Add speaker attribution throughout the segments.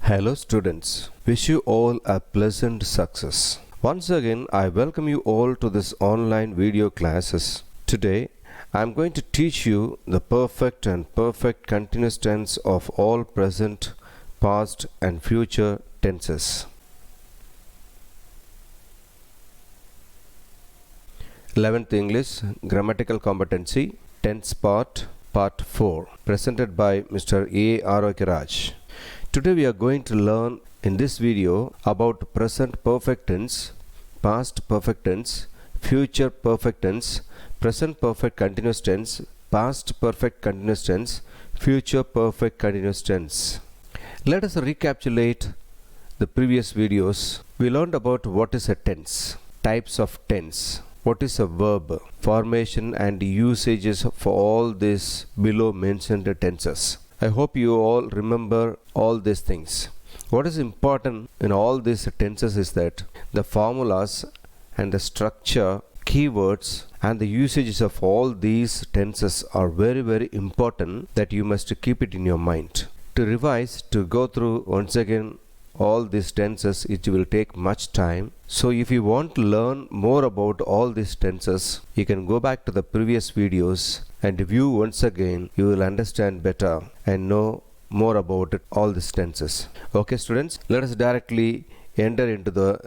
Speaker 1: Hello students, wish you all a pleasant success. Once again, I welcome you all to this online video classes. Today, I am going to teach you the perfect and perfect continuous tense of all present, past and future tenses. 11th English Grammatical Competency Tense Part 4, presented by Mr. A. Arogyaraj. Today we are going to learn in this video about present perfect tense, past perfect tense, future perfect tense, present perfect continuous tense, past perfect continuous tense, future perfect continuous tense. Let us recapitulate the previous videos. We learned about what is a tense, types of tense, what is a verb, formation and usages for all these below mentioned tenses. I hope you all remember all these things. What is important in all these tenses is that the formulas and the structure, keywords and the usages of all these tenses are very important, that you must keep it in your mind. To revise, to go through once again all these tenses, it will take much time. So if you want to learn more about all these tenses, you can go back to the previous videos and view once again. You will understand better and know more about all these tenses. Okay students, let us directly enter into the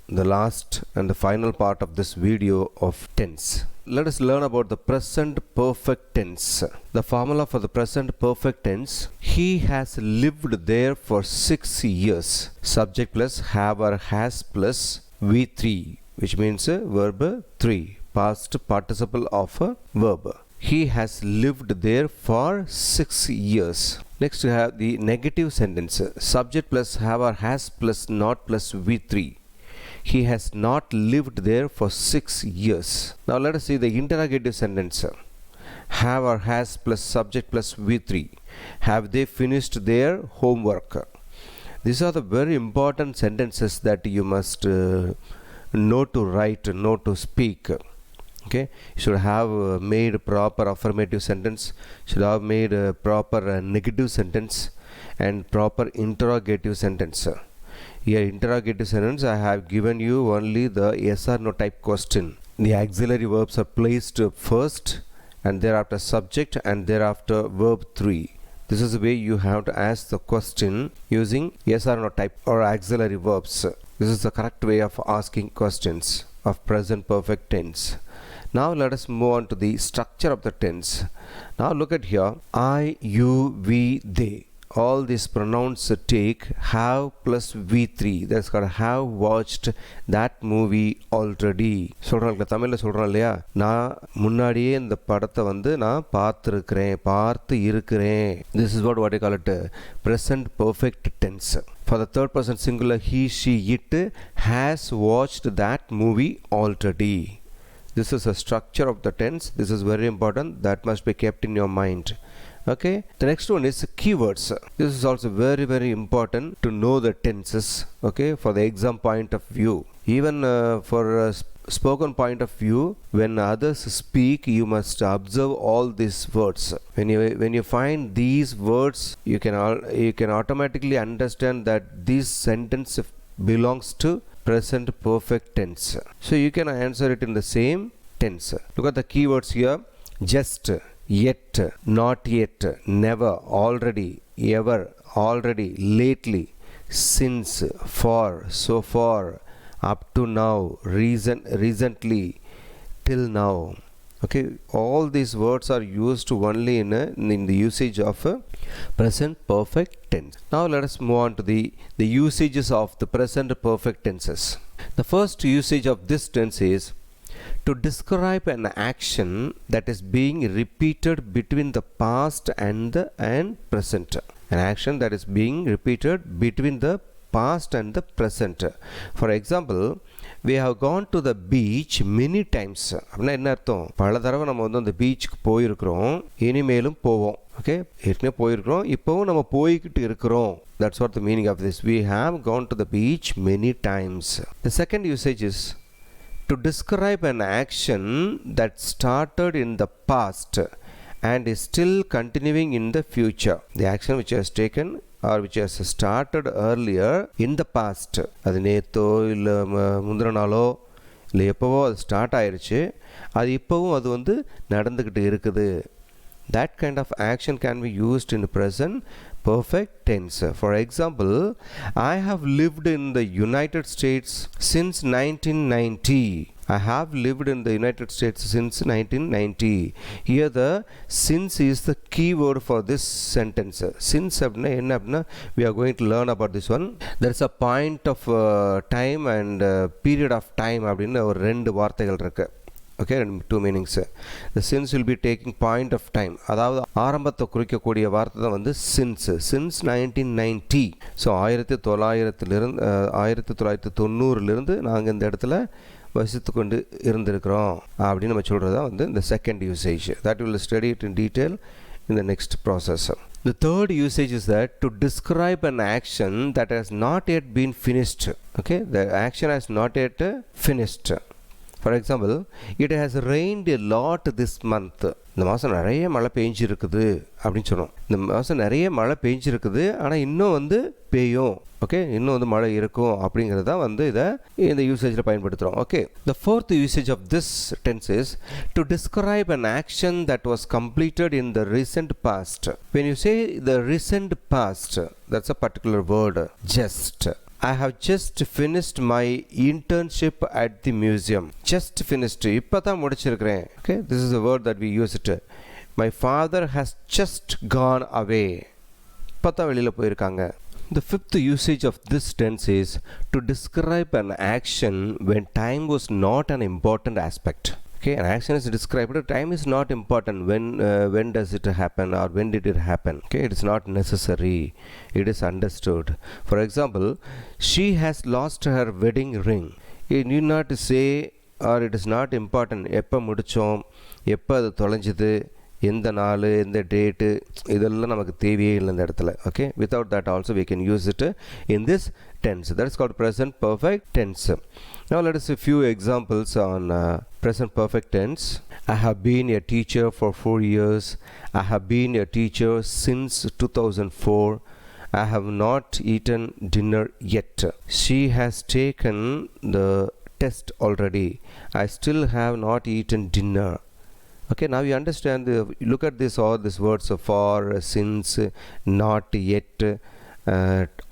Speaker 1: last and the final part of this video of tense. Let us learn about the present perfect tense. The formula for the present perfect tense: he has lived there for 6 years. Subject plus have or has plus V3, which means verb 3, past participle of a verb. He has lived there for 6 years. Next we have the negative sentence: subject plus have or has plus not plus V3. He has not lived there for 6 years. Now let us see the interrogative sentence: have or has plus subject plus V3. Have they finished their homework? These are the very important sentences that you must know to write, know to speak. Okay, you should have made proper affirmative sentence, should have made a proper negative sentence and proper interrogative sentence. Here interrogative sentence, I have given you only the yes or no type question. The auxiliary verbs are placed first and thereafter subject and thereafter verb 3. This is the way you have to ask the question using yes or no type or auxiliary verbs. This is the correct way of asking questions of present perfect tense. Now let us move on to the structure of the tense. Now look at here: I, you, we, they. All these pronouns take have plus V3. That's called have watched that movie already. சொல்றாங்க தமிழ்ல சொல்றோம் இல்லையா, நான் முன்னாடியே இந்த படத்தை வந்து நான் பார்த்திருக்கிறேன், பார்த்து இருக்கிறேன். This is what you call it present perfect tense. For the third person singular, he, she, it has watched that movie already. This is a structure of the tense. This is very important. That must be kept in your mind. Okay, the next one is keywords. This is also very important to know the tenses. Okay, for the exam point of view, even for a spoken point of view, when others speak, you must observe all these words. When you find these words, you can automatically understand that this sentence belongs to present perfect tense. So you can answer it in the same tense. Look at the keywords here: just, yet, not yet, never, already, ever, already, lately, since, for, so far, up to now, recently, till now. Okay, all these words are used only in the usage of a present perfect tense. Now let us move on to the usages of the present perfect tenses. The first usage of this tense is to describe an action that is being repeated between the past and present. An action that is being repeated between the past and the present. For example, we have gone to the beach many times. அப்படின்னா என்ன அர்த்தம்? பல தடவை நம்ம வந்து அந்த பீச்சுக்கு போயிருக்கிறோம், இனிமேலும் போவோம். ஓகே, ஏற்கனவே போயிருக்கிறோம், இப்போவும் நம்ம போய்கிட்டு இருக்கிறோம். That's what the meaning of this. We have gone to the beach many times. The second usage is to describe an action that started in the past and is still continuing in the future. The action which has taken or which has started earlier in the past, அது நேத்தோ இல்லை முந்தின நாளோ இல்லை எப்போவோ அது start ஆயிடுச்சு, அது இப்போவும் அது வந்து நடந்துக்கிட்டு இருக்குது. That kind of action can be used in the present perfect tense. For example, I have lived in the United States since 1990. I have lived in the United States since 1990. Here the since is the key word for this sentence. Since அப்படின்னா என்ன அப்படின்னா we are going to learn about this one. There is a point of time and period of time அப்படின்னு ஒரு ரெண்டு வார்த்தைகள் இருக்கு. Okay, two meanings. The since will be taking point of time, அதாவது ஆரம்பத்தை குறிக்கக்கூடிய வார்த்தை தான் வந்து since 1990. ஸோ 1990 நாங்கள் இந்த இடத்துல வசித்து கொண்டு இருந்திருக்கிறோம் அப்படின்னு நம்ம சொல்கிறது தான் வந்து இந்த second usage. That we will study it in detail in the next process. The third usage is that to describe an action that has not yet been finished. Okay, the action has not yet finished. For example, it has rained a lot this month. இந்த மாதம் நிறைய மழை பெஞ்சிருக்குது அப்படின்னு சொன்னோம். இந்த மாதம் நிறைய மழை பெஞ்சிருக்குது, ஆனால் இன்னும் வந்து பெய்யும். ஓகே, இன்னும் வந்து மழை இருக்கும் அப்படிங்கிறது தான் வந்து இதை இந்த யூசேஜில் பயன்படுத்துகிறோம். Okay, the fourth usage of this tense is to describe an action that was completed in the recent past. When you say the recent past, that's a particular word, just. I have just finished my internship at the museum. Just finished. இப்போ தான் முடிச்சிருக்கிறேன். Okay, this is a word that we use it. My father has just gone away. இப்போ தான் வெளியில் போயிருக்காங்க. The fifth usage of this tense is to describe an action when time was not an important aspect. Okay, an action is described, time is not important. When does it happen or when did it happen? Okay, it is not necessary, it is understood. For example, she has lost her wedding ring. You need not say or it is not important எப்போ முடித்தோம், எப்போ அது தொலைஞ்சிது, எந்த நாள், எந்த date, இதெல்லாம் நமக்கு தேவையே இல்லை இந்த இடத்துல. Okay, without that also we can use it in this tense. That is called present perfect tense. Now let us see a few examples on present perfect tense. I have been a teacher for 4 years. I have been a teacher since 2004. I have not eaten dinner yet. She has taken the test already. I still have not eaten dinner. Okay, now you understand, look at this, all these words for, since, not yet,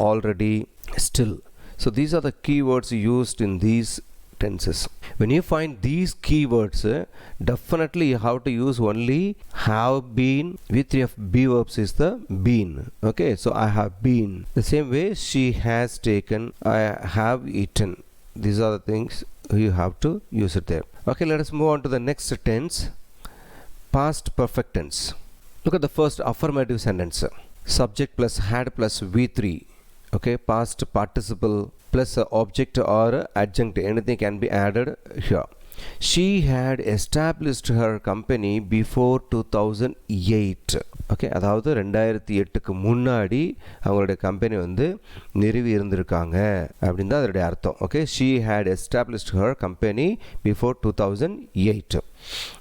Speaker 1: already, still. So these are the keywords used in these tenses. When you find these keywords, definitely you have to use only have been with 3 of be verbs is the been. Okay, so I have been. The same way, she has taken, I have eaten. These are the things you have to use it there. Okay, let us move on to the next tense. Past perfect tense. Look at the first affirmative sentence. Subject plus had plus V3. Okay, past participle plus object or adjunct, anything can be added here. She had established her company before 2008. Okay, அதாவது 2008க்கு முன்னாடி அவங்களுடைய company வந்து நிறுவி இருந்திருக்காங்க அப்படின்னு தான் அதோடைய அர்த்தம். Okay, she had established her company before 2008.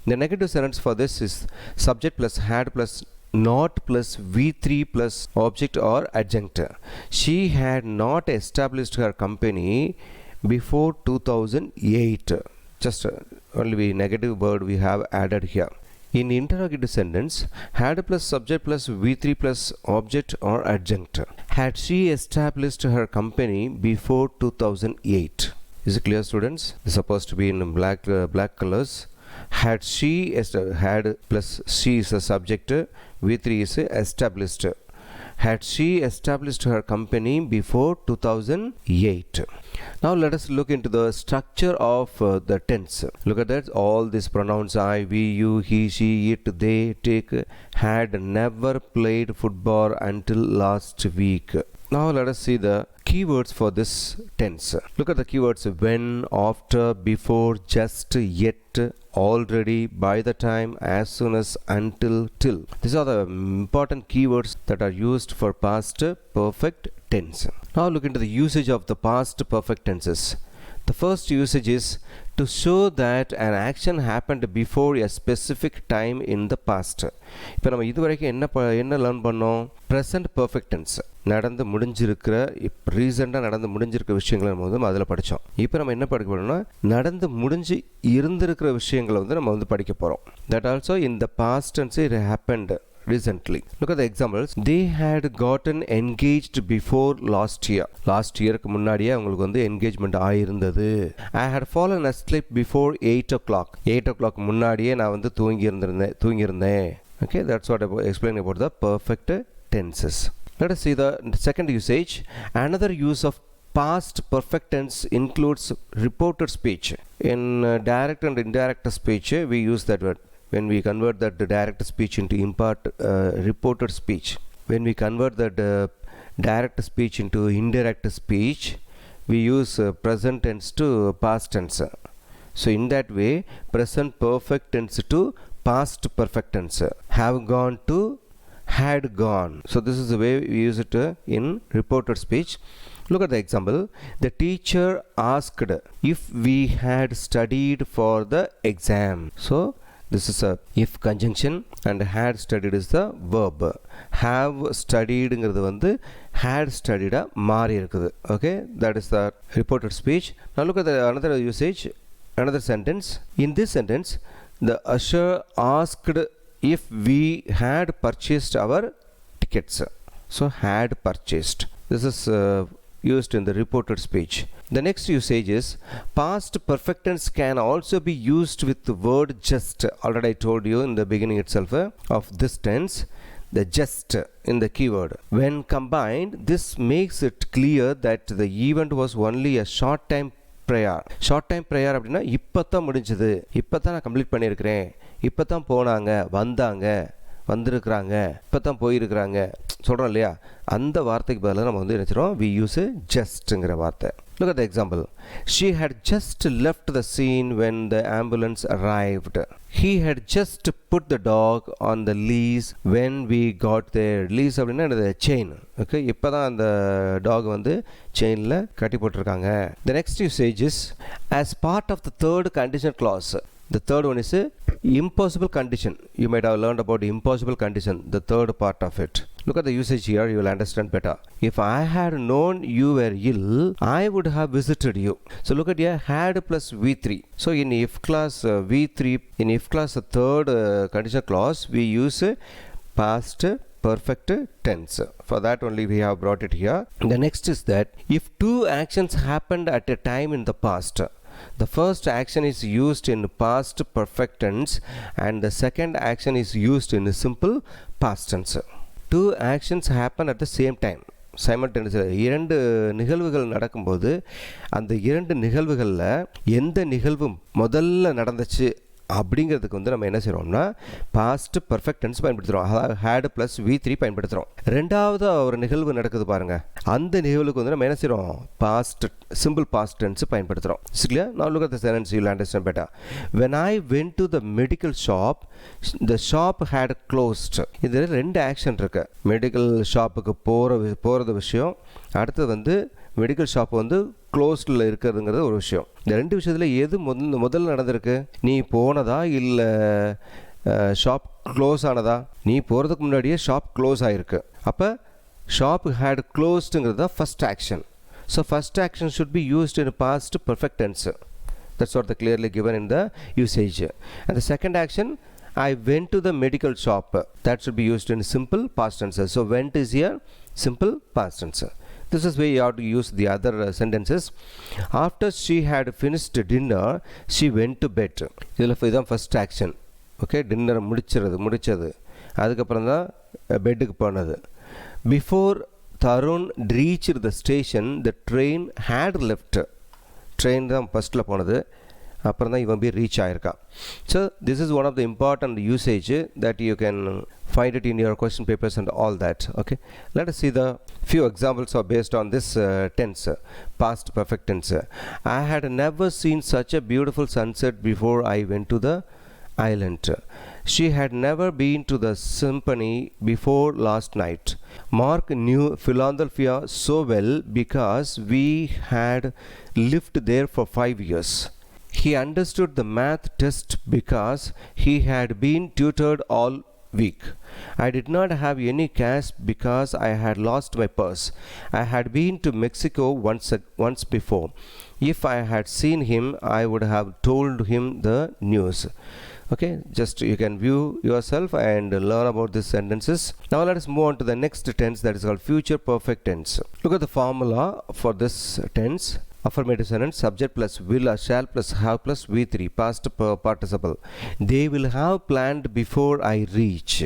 Speaker 1: The negative sentence for this is subject plus had plus not plus V3 plus object or adjunct. She had not established her company before 2008. Just only negative word we have added here. In interrogative sentence, had plus subject plus V3 plus object or adjunct. Had she established her company before 2008? Is it clear, students? It's supposed to be in black colors. Had she had plus she is a subject, V3 is established. Had she established her company before 2008? Now let us look into the structure of the tense. Look at that, all these pronouns I, we, you, he, she, it, they, take, had never played football until last week. Now let us see the keywords for this tense. Look at the keywords when, after, before, just, yet, already, by the time, as soon as, until, till. These are the important keywords that are used for past perfect tense. Now look into the usage of the past perfect tenses. The first usage is to show that an action happened before a specific time in the past. இப்போ நம்ம இதுவரைக்கும் என்ன learn பண்ணோம்? Present perfect tense, நடந்து முடிஞ்சிருக்கிற ரீசெண்டாக நடந்து முடிஞ்சிருக்கிற விஷயங்களை நம்ம வந்து அதில் படித்தோம். இப்போ நம்ம என்ன படிக்க போகிறோம்னா நடந்து முடிஞ்சு இருந்திருக்கிற விஷயங்களை வந்து நம்ம வந்து படிக்க போகிறோம். That also in the past tense it happened recently. Look at the examples. They had gotten engaged before last year. Last yearக்கு முன்னாடியே அவங்களுக்கு வந்து engagement ஆயிருந்தது. I had fallen asleep before 8 o'clock. 8 o'clock முன்னாடியே நான் வந்து தூங்கியிருந்தேன். Okay, that's what I explained about the perfect tenses. Let us see the second usage. Another use of past perfect tense includes reported speech. In direct and indirect speech we use that word. When we convert that direct speech into reported speech, when we convert that direct speech into indirect speech, we use present tense to past tense. So in that way, present perfect tense to past perfect tense. Have gone to had gone. So this is the way we use it in reported speech. Look at the example. The teacher asked if we had studied for the exam. So this is a if conjunction and had studied is the verb. Have studied ங்கிறது வந்து had studied மாறி இருக்குது. Okay, that is the reported speech. Now look at another usage, another sentence. In this sentence, the usher asked if we had purchased our tickets. So had purchased. This is used in the reported speech. The next usage is past perfect tense can also be used with the word just. Already I told you in the beginning itself of this tense, the just in the keyword. When combined, this makes it clear that the event was only a short time prayer. Short time prayer அப்படின்னா இப்போத்தான் முடிஞ்சது, இப்போத்தான் நான் complete பண்ணியிருக்கிறேன், இப்போத்தான் போனாங்க, வந்திருக்கிறாங்க, இப்போத்தான் போயிருக்கிறாங்க சொல்கிறோம் இல்லையா? அந்த வார்த்தைக்கு பதிலாக நம்ம வந்து நினச்சிடும் we use justங்கிற வார்த்தை. Look at the example. She had just left the scene when the ambulance arrived. He had just put the dog on the leash when we got there. Leash அப்படின்னா அந்த செயின். ஓகே, இப்போ தான் அந்த talk வந்து செயினில் கட்டி போட்டிருக்காங்க. The next usage is as part of the third conditional clause. The third one is impossible condition. You might have learned about impossible condition, the third part of it. Look at the usage here, you will understand better. If I had known you were ill, I would have visited you. So look at here, had plus V3. So in if clause V3, in if clause the third conditional clause, we use past perfect tense. For that only we have brought it here. The next is that if two actions happened at a time in the past, the first action is used in past perfect tense and the second action is used in simple past tense. Two actions happen at the same time. Simultaneously இரண்டு நிகழ்வுகள் நடக்கும்போது அந்த இரண்டு நிகழ்வுகளில் எந்த நிகழ்வு முதல்ல நடந்துச்சு அப்படிங்கிறதுக்கு வந்து நம்ம என்ன செய்கிறோம்னா பாஸ்ட் பர்ஃபெக்ட் டென்ஸ் பயன்படுத்துகிறோம். அதாவது ஹேட் ப்ளஸ் V3 பயன்படுத்துகிறோம். ரெண்டாவது ஒரு நிகழ்வு நடக்குது பாருங்கள், அந்த நிகழ்வுக்கு வந்து நம்ம என்ன செய்கிறோம் பாஸ்ட் சிம்பிள் பாஸ்ட் டென்ஸ் பயன்படுத்துகிறோம். சரியா? நான் look at the sentence, you will understand better. When I went to the medical shop, the shop had closed. இதில் ரெண்டு ஆக்ஷன் இருக்கு. மெடிக்கல் ஷாப்புக்கு போகிறது விஷயம், அடுத்தது வந்து மெடிக்கல் ஷாப் வந்து க்ளோஸ்டில் இருக்கிறதுங்கிறது ஒரு விஷயம். இந்த ரெண்டு விஷயத்தில் எது முதல்ல நடந்திருக்கு? நீ போனதா இல்லை ஷாப் க்ளோஸ் ஆனதா? நீ போகிறதுக்கு முன்னாடியே ஷாப் க்ளோஸ் ஆகிருக்கு. அப்போ ஷாப் ஹேட் க்ளோஸ்டுங்கிறது தான் first action. So first action should be used in past perfect tense. That's what they clearly given in the usage. And the second action, I went to the medical shop. That should be used in simple past tense. So went is here simple past tense. This is where you have to use the other sentences. After she had finished dinner, she went to bed. இதுதான் first action. Okay, dinner முடிச்சது அதுக்கப்புறம் தான் பெட்டுக்கு போனது. Before Tarun reach the station, the train had left. Train தான் ஃபஸ்ட்டில் போனது, அப்புறம் தான் இவன் போய் ரீச் ஆகிருக்கான். So this is one of the important usage that you can find it in your question papers and all that. Okay, let us see the few examples are based on this tense, past perfect tense. I had never seen such a beautiful sunset before I went to the island. She had never been to the symphony before last night. Mark knew Philadelphia so well because we had lived there for 5 years. He understood the math test because he had been tutored all week. I did not have any cash because I had lost my purse. I had been to Mexico once before. If I had seen him, I would have told him the news. Okay, just you can view yourself and learn about these sentences. Now let us move on to the next tense, that is called future perfect tense. Look at the formula for this tense. Affirmative sentence, subject plus will or shall plus have plus V3, past participle. They will have planned before I reach.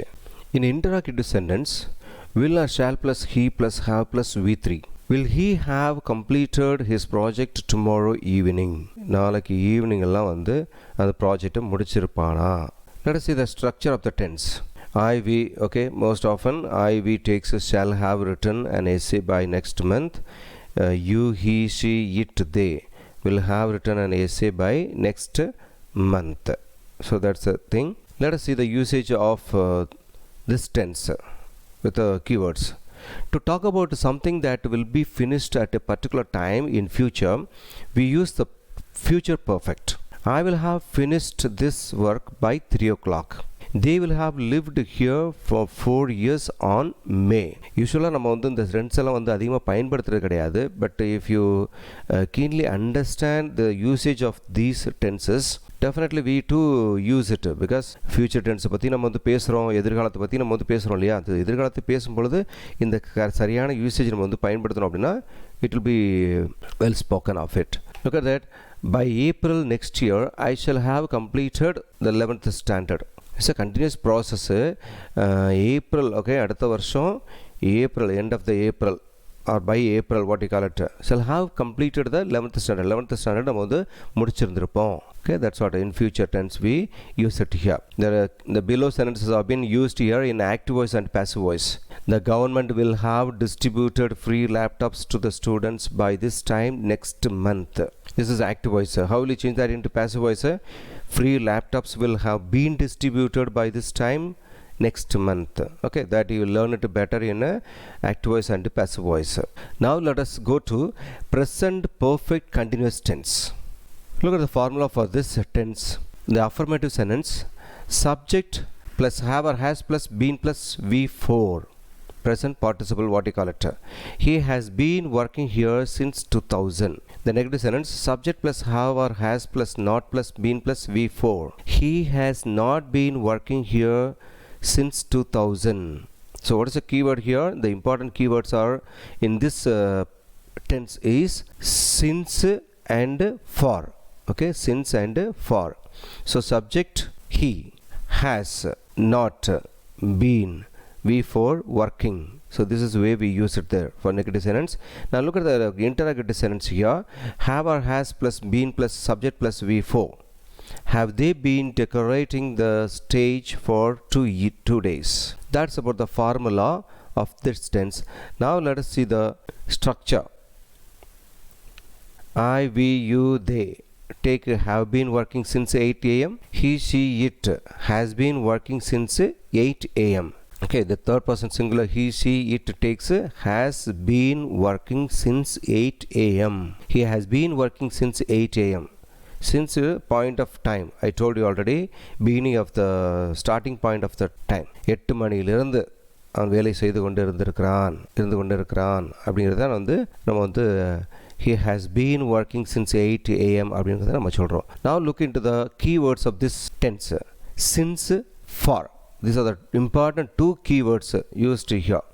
Speaker 1: In interrogative sentence, will or shall plus he plus have plus V3. Will he have completed his project tomorrow evening? நாளைக்கு evening எல்லாம் வந்து அந்த ப்ராஜெக்டை முடிச்சிருப்பானா? Let us see the structure of the tense. IV, okay, most often IV takes shall have written an essay by next month. You, he, she, it, they will have written an essay by next month. So that's the thing. Let us see the usage of this tense with the keywords. To talk about something that will be finished at a particular time in future, we use the future perfect. I will have finished this work by 3 o'clock. They will have lived here for 4 years on May. யூஸ்வலாக நம்ம வந்து இந்த friends எல்லாம் வந்து அதிகமாக பயன்படுத்துறது கிடையாது. But if you keenly understand the usage of these tenses, definitely we too use it, because future tense பற்றி நம்ம வந்து பேசுகிறோம், எதிர்காலத்தை பற்றி நம்ம வந்து பேசுகிறோம் இல்லையா? அது எதிர்காலத்தை பேசும்பொழுது இந்த சரியான யூசேஜ் நம்ம வந்து பயன்படுத்தணும் அப்படின்னா it will be well spoken of it. Look at that. By April next year, I shall have completed the 11th standard. It's a continuous process. April, okay, அடுத்த வருஷம் April, end of the April or by April, what you call it, shall have completed the 11th standard. 11th standard நம்ம வந்து முடிச்சிருந்திருப்போம். Okay, that's what in future tense we use it here. The below sentences have been used here in active voice and passive voice. The government will have distributed free laptops to the students by this time next month. This is active voice. How will you change that into passive voice? Free laptops will have been distributed by this time next month. Okay, that you will learn it better in active voice and passive voice. Now let us go to present perfect continuous tense. Look at the formula for this tense. The affirmative sentence, subject plus have or has plus been plus V4. Present participle, what you call it. He has been working here since 2000. The negative sentence, subject plus have or has plus not plus been plus V4. He has not been working here since 2000. So what is the keyword here? The important keywords are in this tense is since and for. Okay, since and for. So subject he has not been V4 working. So this is the way we use it there for negative sentence. Now look at the interrogative sentence here. Have or has plus been plus subject plus V4. Have they been decorating the stage for 2 days? That's about the formula of this tense. Now let us see the structure. I, we, you, they. Take have been working since 8 a.m. He, she, it has been working since 8 a.m. Okay, the third person singular he, she, it takes has been working since 8 a.m. He has been working since 8 a.m. Since point of time, I told you already, beginning of the starting point of the time. 8 மணியிலிருந்து அவன் வேலை செய்து கொண்டு இருந்திருக்கிறான் அப்படிங்கிறத வந்து நம்ம வந்து he has been working since 8 a.m. அப்படிங்கிறத நம்ம சொல்கிறோம். Now look into the keywords of this tense. Since, for. These are the important two keywords used here.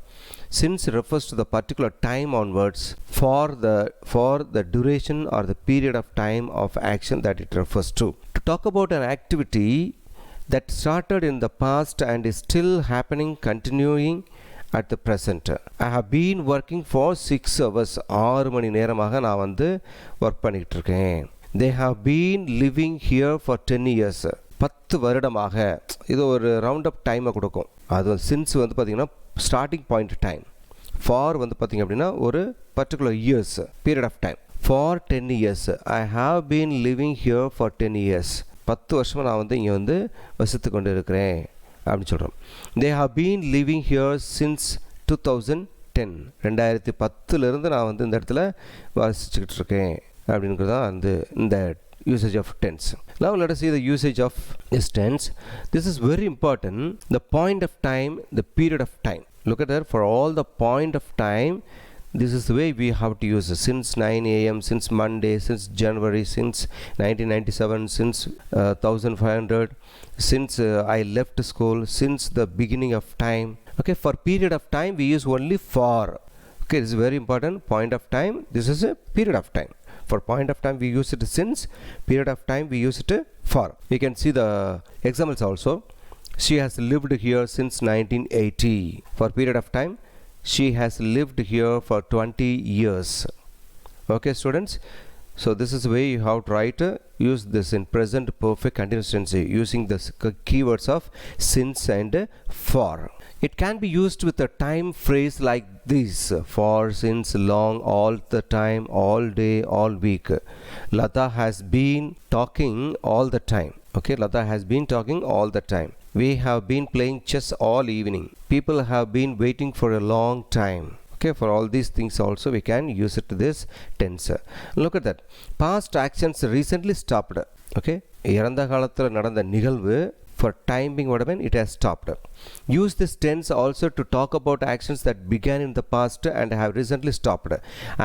Speaker 1: Since refers to the particular time onwards, for the duration or the period of time of action that it refers to. To talk about an activity that started in the past and is still happening, continuing at the present. I have been working for 6 hours. 6 மணி நேரமாக நான் வந்து work பண்ணிகிட்டு இருக்கேன். They have been living here for 10 years. 10 வருடமாக. இது ஒரு round up டைமை கொடுக்கும். அது சின்ஸ் வந்து பார்த்திங்கன்னா ஸ்டார்டிங் பாயிண்ட் டைம். ஃபார் வந்து பார்த்திங்க அப்படின்னா ஒரு particular years period of time. For 10 years. I have been living here for 10 years. 10 வருஷமாக நான் வந்து இங்கே வந்து வசித்து கொண்டு இருக்கிறேன் அப்படின்னு சொல்கிறோம். They have been living here since 2010. 2010லேருந்து நான் வந்து இந்த இடத்துல வசிச்சுக்கிட்டு இருக்கேன் அப்படிங்கிறது தான் வந்து இந்த usage of tense. Now let us see the usage of this tense. This is very important. The point of time, the period of time. Look at that. For all the point of time, this is the way we have to use it. Since 9 a.m., since Monday, since January, since 1997, since 1500, since I left school, since the beginning of time. Okay, for period of time we use only for. Okay, this is very important. Point of time, this is a period of time. For point of time we use it since, period of time we use it for. We can see the examples also. She has lived here since 1980. For period of time, she has lived here for 20 years. Okay students, so this is the way you have to write, use this in present perfect continuous tense using the keywords of since and for. It can be used with a time phrase like this: for, since, long, all the time, all day, all week. Lata has been talking all the time. Okay, Lata has been talking all the time. We have been playing chess all evening. People have been waiting for a long time. Okay, for all these things also we can use it this tense. Look at that. Past actions recently stopped. Okay, இறந்த காலத்தில் நடந்த நிகழ்வு for time being what I mean, it has stopped. Use this tense also to talk about actions that began in the past and have recently stopped.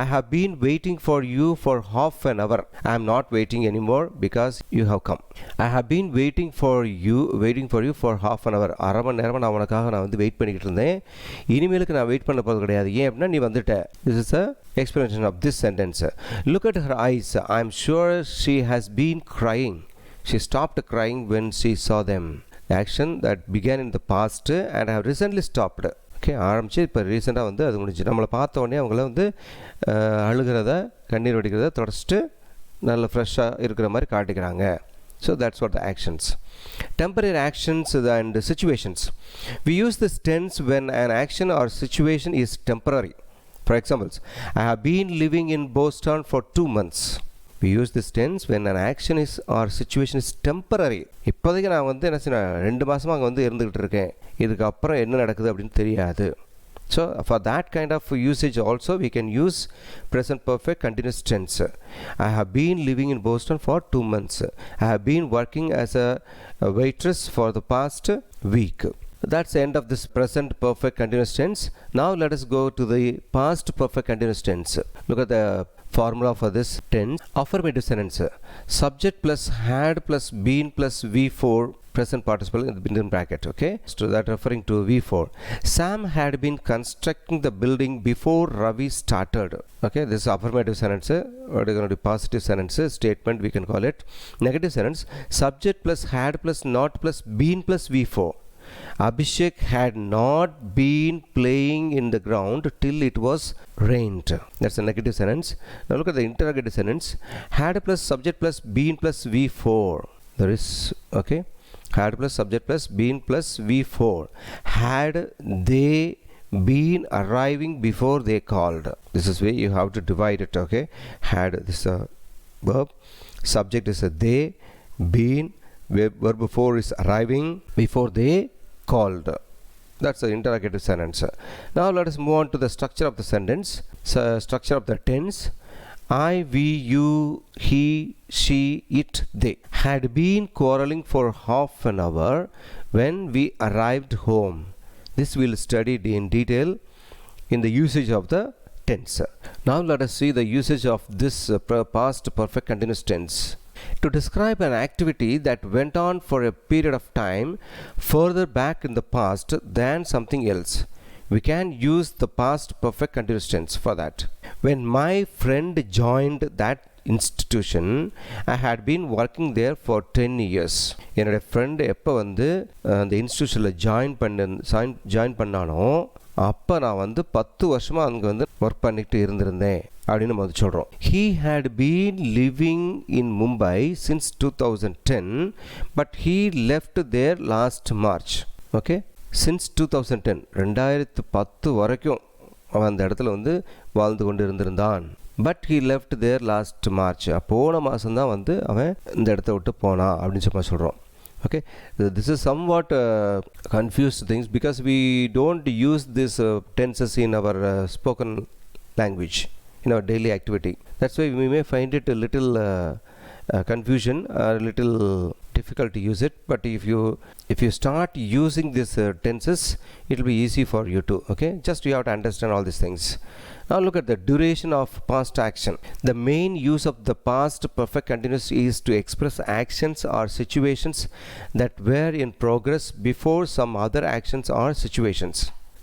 Speaker 1: I have been waiting for you for half an hour. I am not waiting anymore because you have come. I have been waiting for you for half an hour. அரை மணி நேரமாக நான் உனக்காக நான் வந்து wait பண்ணிக்கிட்டு இருந்தேன். இனிமேலுக்கு நான் wait பண்ண போகிறது கிடையாது. ஏன் அப்படின்னா நீ வந்துட்ட. This is a explanation of this sentence. Look at her eyes. I am sure she has been crying. She stopped crying when she saw them. The action that began in the past and have recently stopped. Okay, ஆரம்பித்து இப்போ ரீசெண்டாக வந்து அது முடிஞ்சு. நம்மளை பார்த்த உடனே அவங்கள வந்து அழுகிறத, கண்ணீர் வடிக்கிறத தொடச்சிட்டு நல்ல ஃப்ரெஷ்ஷாக இருக்கிற மாதிரி காட்டிக்கிறாங்க. So that's what the actions. Temporary actions and situations. We use this tense when an action or situation is temporary. For examples, I have been living in Boston for 2 months. We use this tense when an action is or situation is temporary. இப்போதைக்கு நான் வந்து என்ன செய்யணும், 2 மாதமாக அங்கே வந்து இருந்துக்கிட்டு இருக்கேன், இதுக்கப்புறம் என்ன நடக்குது அப்படின்னு தெரியாது. So for that kind of usage also we can use present perfect continuous tense. I have been living in Boston for 2 months. I have been working as a waitress for the past week. That's the end of this present perfect continuous tense. Now let us go to the past perfect continuous tense. Look at the formula for this tense. Affirmative sentence. Subject plus had plus been plus V4 present participle in bracket. Okay, so that referring to V4. Sam had been constructing the building before Ravi started. Okay, this is affirmative sentence. What is going to be positive sentence statement, we can call it. Negative sentence. Subject plus had plus not plus been plus V4. Abhishek had not been playing in the ground till it was rained. That's a negative sentence. Now look at the interrogative sentence. Had plus subject plus been plus V4. There is, okay, had plus subject plus been plus V4. Had they been arriving before they called? This is where you have to divide it. Okay, had, this is a verb, subject is a they, been, verb before is arriving, before they called. That's the interrogative sentence. Now let us move on to the structure of the sentence. So, structure of the tense. I, we, you, he, she, it, they had been quarreling for half an hour when we arrived home. This we'll study in detail in the usage of the tense. Now let us see the usage of this past perfect continuous tense. To describe an activity that went on for a period of time further back in the past than something else, we can use the past perfect continuous tense for that. When my friend joined that institution, I had been working there for 10 years. என்னோட friend எப்போ வந்து அந்த இன்ஸ்டிடியூஷனில் join பண்ணானோ அப்போ நான் வந்து 10 வருஷமாக அங்கே வந்து ஒர்க் பண்ணிட்டு இருந்திருந்தேன் அப்படின்னு நம்ம வந்து சொல்கிறோம். He had been living in Mumbai since 2010, but he left there last March. Okay, since 2010, 2010 வரைக்கும் அவன் அந்த இடத்துல வந்து வாழ்ந்து கொண்டு இருந்திருந்தான். But he left there last March. போன மாதம் தான் வந்து அவன் இந்த இடத்த விட்டு போனான் அப்படின்னு சொல்லி சொல்கிறோம். Okay, this is somewhat confused things because we don't use these tenses in our spoken language, in our daily activity. That's why we may find it a little confusion, a little difficult to use it. But if you start using these tenses, it will be easy for you to. Okay, just you have to understand all these things. Now look at the duration of past action. The main use of the past perfect continuous is to express actions or situations that were in progress before some other actions or situations.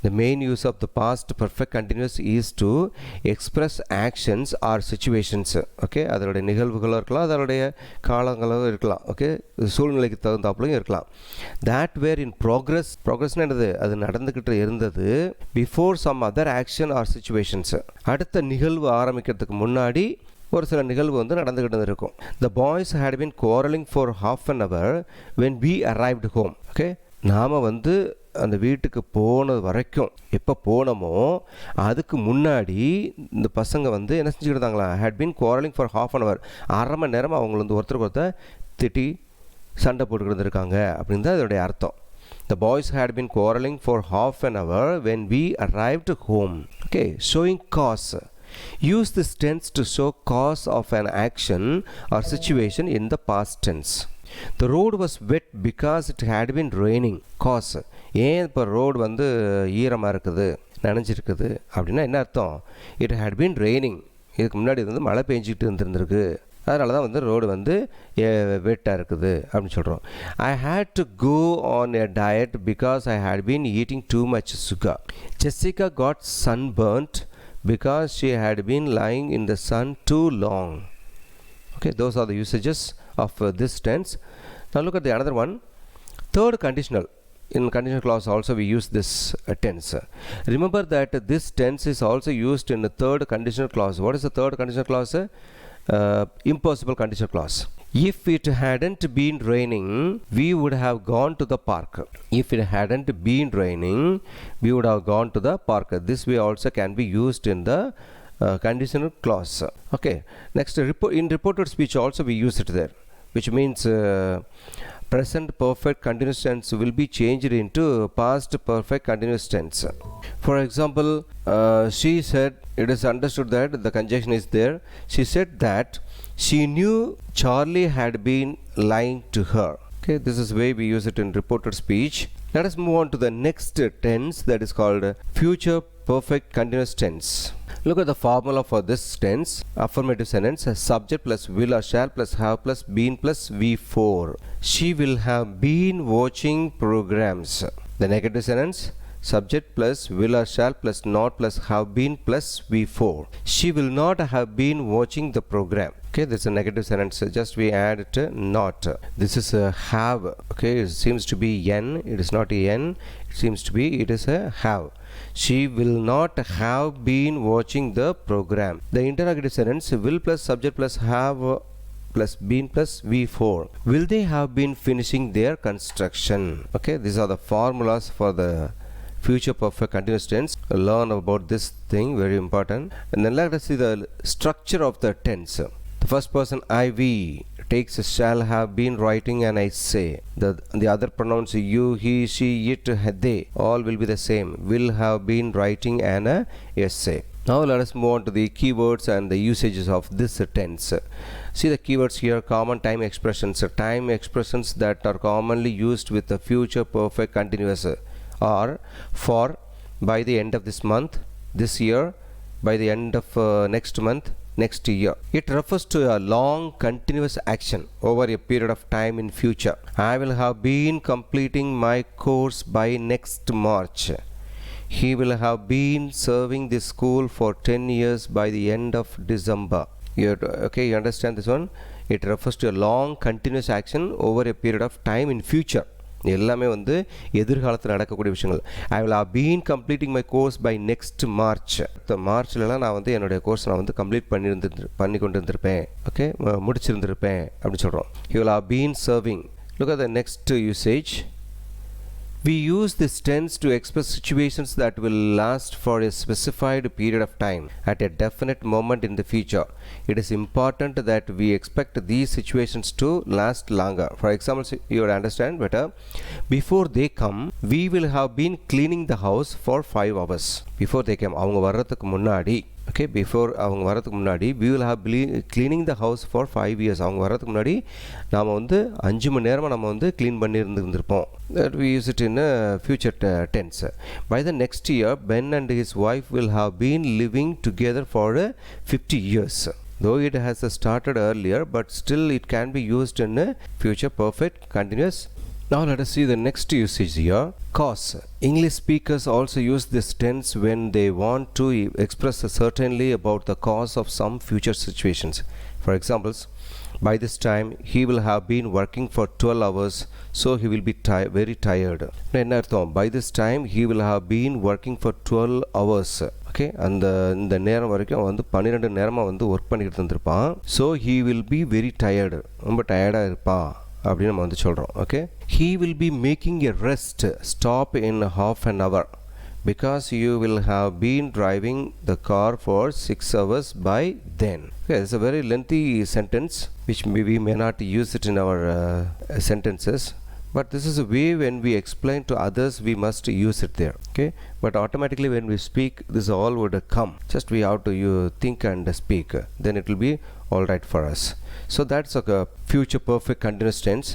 Speaker 1: The main use of the past perfect continuous is to express actions or situations. Okay, அதனுடைய நிகழ்வுகளும் இருக்கலாம், அதனுடைய காலங்களும் இருக்கலாம். Okay, சூழ்நிலைக்கு தகுந்தாப்புலையும் இருக்கலாம். that were in progress. progressனா என்னது? அது நடந்துக்கிட்டு இருந்தது before some other action or situations. அடுத்த நிகழ்வு ஆரம்பிக்கிறதுக்கு முன்னாடி ஒரு சில நிகழ்வு வந்து நடந்துக்கிட்டு இருக்கும். the boys had been quarreling for half an hour when we arrived home. Okay, நாம் வந்து அந்த வீட்டுக்கு போனது வரைக்கும் எப்போ போனோமோ அதுக்கு முன்னாடி இந்த பசங்க வந்து என்ன செஞ்சுக்கிட்டாங்களா? had been quarreling for half an hour. அரை மணி நேரம் அவங்க வந்து ஒருத்தருக்கு ஒருத்தர் திட்டி சண்டை போட்டுக்கிட்டு இருக்காங்க அப்படின்னு தான் இதோடைய அர்த்தம். The boys had been quarreling for half an hour when we arrived home. Okay, showing cause. Use this tense to show cause of an action or situation in the past tense. The road was wet because it had been raining. Cause. ஏன் இப்போ road வந்து ஈரமாக இருக்குது, நனைஞ்சிருக்குது அப்படின்னா என்ன அர்த்தம்? It had been raining. இதுக்கு முன்னாடி வந்து மழை பெஞ்சிக்கிட்டு இருந்திருக்கு, அதனால தான் வந்து ரோடு வந்து வெட்டாக இருக்குது அப்படின்னு சொல்கிறோம். I had to go on a diet because I had been eating too much sugar. Jessica got sunburnt because she had been lying in the sun too long. Okay, those are the usages of this tense. Now look at the another one. Third conditional. In conditional clause also we use this tense. Remember that this tense is also used in the third conditional clause. What is the third conditional clause? Impossible conditional clause. If it hadn't been raining, we would have gone to the park. If it hadn't been raining, we would have gone to the park. This way also can be used in the conditional clause. Okay, next in reported speech also we use it there, which means present perfect continuous tense will be changed into past perfect continuous tense. For example, she said, it is understood that the conjunction is there. She said that she knew Charlie had been lying to her. Okay, this is the way we use it in reported speech. Let us move on to the next tense, that is called future perfect continuous tense. Look at the formula for this tense. Affirmative sentence, subject plus will or shall plus have plus been plus V4. She will have been watching programs. The negative sentence, subject plus will or shall plus not plus have been plus V4. She will not have been watching the program. Okay, this is a negative sentence, just we add it not. This is a have. Okay, it seems to be n, it is not n, it seems to be, it is a have. She will not have been watching the program. The interrogative sentence, will plus subject plus have plus been plus V4. Will they have been finishing their construction? Okay, these are the formulas for the future perfect continuous tense. Learn about this thing, very important. And then let us see the structure of the tense. The first person I, we takes shall have been writing and I say. The other pronouns you, he, she, it, they, all will be the same. Will have been writing and essay. Now let us move on to the keywords and the usages of this tense. See the keywords here, common time expressions. Time expressions that are commonly used with the future perfect continuous are for by the end of this month, this year, by the end of next month, next year. It refers to a long continuous action over a period of time in future. I will have been completing my course by next March. He will have been serving this school for 10 years by the end of December. Okay, you understand this one? It refers to a long continuous action over a period of time in future. எல்லாமே வந்து எதிர்காலத்தில் நடக்கக்கூடிய விஷயங்கள். I will have been completing my course by next March. மார்ச்லலாம் நான் வந்து என்னுடைய course நான் வந்து கம்ப்ளீட் பண்ணி கொண்டு இருந்திருப்பேன். ஓகே, முடிச்சிருந்திருப்பேன் அப்படின்னு சொல்கிறோம். You will have been serving. Look at the next usage. We use this tense to express situations that will last for a specified period of time at a definite moment in the future. It is important that we expect these situations to last longer. For example, you will understand better. Before they come, we will have been cleaning the house for 5 hours. Before they come, அவங்க வர்றதுக்கு முன்னாடி, okay, before அவங்க வரதுக்கு முன்னாடி we will have been cleaning the house for 5 years. அவங்க வரதுக்கு முன்னாடி நாம வந்து 5 மணி நேரமா நம்ம வந்து க்ளீன் பண்ணி இருந்திருப்போம். That we use it in a future tense. By the next year, Ben and his wife will have been living together for 50 years. Though it has started earlier, but still it can be used in a future perfect continuous. Now let us see the next usage here. Cause. English speakers also use this tense when they want to express certainly about the cause of some future situations. For examples, by this time he will have been working for 12 hours, so he will be very tired. என்ன அர்த்தம்? By this time he will have been working for 12 hours. Okay, இந்த நேரம் வரைக்கும் வந்து 12 நேரமாக வந்து work பண்ணிக்கிட்டு இருந்திருப்பான். So he will be very tired. ரொம்ப டயர்டாக இருப்பான் அப்படின்னு நம்ம வந்து சொல்கிறோம். Okay, he will be making a rest stop in half an hour because you will have been driving the car for 6 hours by then. Okay, it's a very lengthy sentence which we may not use it in our sentences, but this is a way when we explain to others we must use it there. Okay, but automatically when we speak this all would come, just we have to think and speak, then it will be all right for us. So that's a future perfect continuous tense.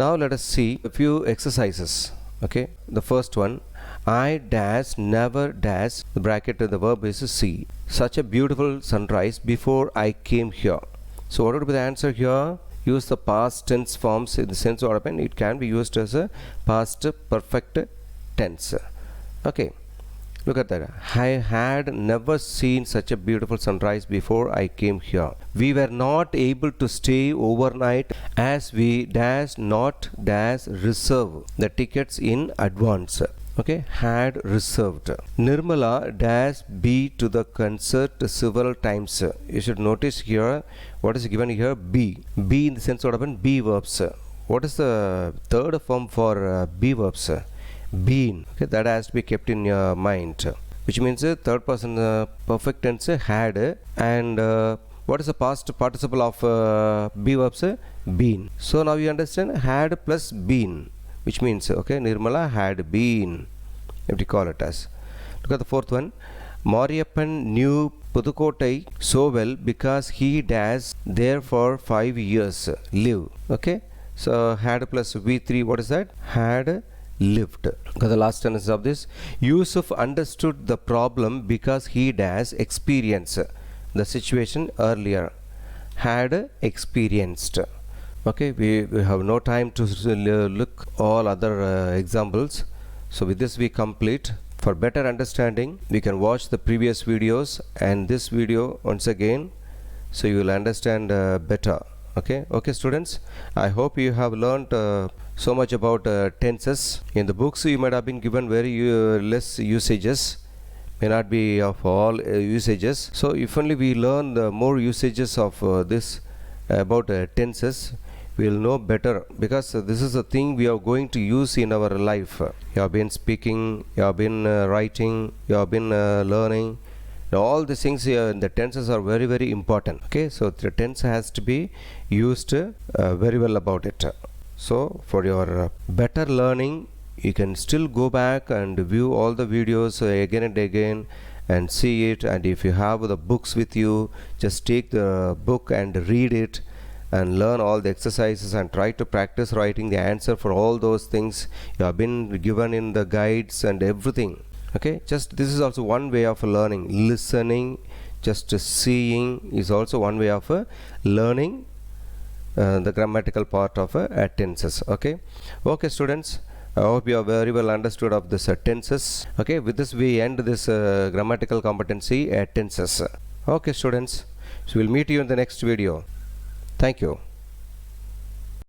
Speaker 1: Now let us see a few exercises. Okay, the first one, I dash never dash, the bracket the verb is see such a beautiful sunrise before I came here. So what would be the answer here? Use the past tense forms in the sense of it can be used as a past perfect tense. Okay, look at that. I had never seen such a beautiful sunrise before I came here. We were not able to stay overnight as we dash not dash reserve the tickets in advance. Okay, had reserved. Nirmala dash be to the concert several times. You should notice here what is given here, be. Be in the sense of be verbs. What is the third form for be verbs? Been. Okay, that has to be kept in your mind, which means third person perfect tense had, and what is the past participle of be verbs? Been. So now you understand had plus been, which means okay, Nirmala had been, if we call it as. Look at the fourth one. Mariyappan knew Pudukottai so well because he dash there for 5 years live. Okay, so had plus v3, what is that? Had lived. Look at the last sentence of this. Yusuf understood the problem because he dash experienced the situation earlier. Had experienced. Okay, we have no time to look all other examples. So with this we complete. For better understanding, we can watch the previous videos and this video once again, so you will understand better. Okay students, I hope you have learned so much about tenses. In the books you might have been given very less usages, may not be of all usages. So if only we learn the more usages of this about tenses, we will know better, because this is a thing we are going to use in our life. You have been speaking, you have been writing, you have been learning. All these things here in the tenses are very very important. Okay, so the tense has to be used very well about it. So for your better learning, you can still go back and view all the videos again and again and see it. And if you have the books with you, just take the book and read it and learn all the exercises and try to practice writing the answer for all those things you have been given in the guides and everything. Okay, just this is also one way of learning. Listening, just seeing is also one way of learning the grammatical part of tenses. Okay students, I hope you are very well understood of this tenses. Okay, with this we end this grammatical competency tenses. Okay students, so we'll meet you in the next video. Thank you.